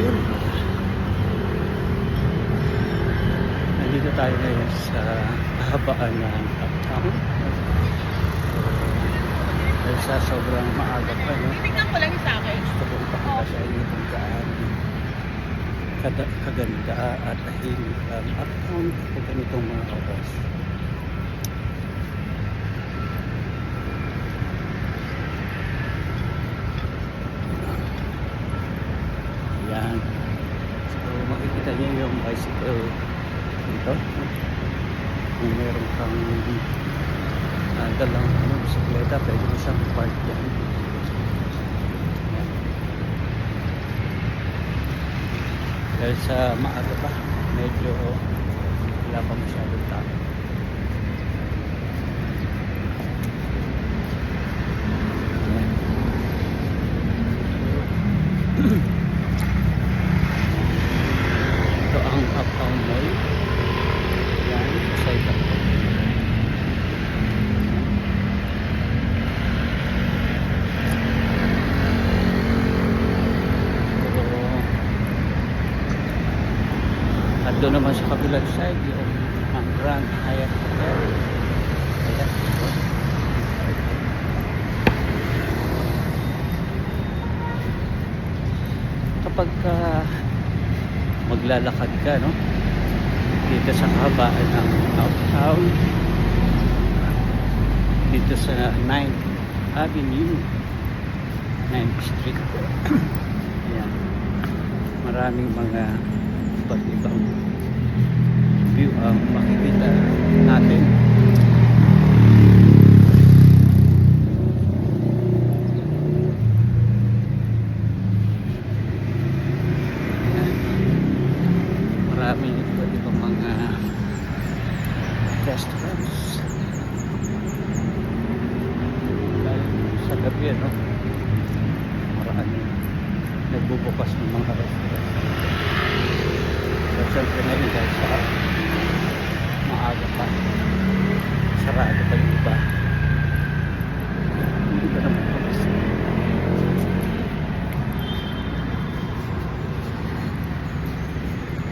yun. Nandito tayo ngayon sa kahabaan ng uptown. Dahil sa sobrang maaga pa, no? Tingnan ko lang sa akin. Gusto ko ipakita sa inyo kung gaano kaganda at tahimik ang uptown sa ganitong mga oras. Yan. So makikita niyo yung bicycle dito. Kung meron kang dalang bisikleta, pwede mo siyang park dyan. Yan. Dahil sa maaga pa, medyo wala pa masyadong tao. Ito ang uptown mall. Yan, side up. At doon naman sa kabilang side yung ang Grand Hyatt Hotel. Ayan. Kapag maglalakad ka, no, dito sa kahabaan ng uptown, dito sa 9th Avenue, 9th Street, ayan, maraming mga iba't ibang view ang makikita natin. Maraming iba't ibang mga restaurants. Dahil sa gabi, no, maraming nagbubukas ng mga restaurants. Pero siyempre ngayon dahil sa maaga pa, sarado pa yung iba, hindi pa naman bukas.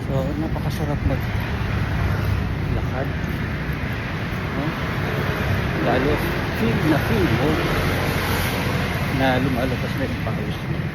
So napakasarap maglakad, no? Lalo feel mo na lumalabas na yung pawis mo.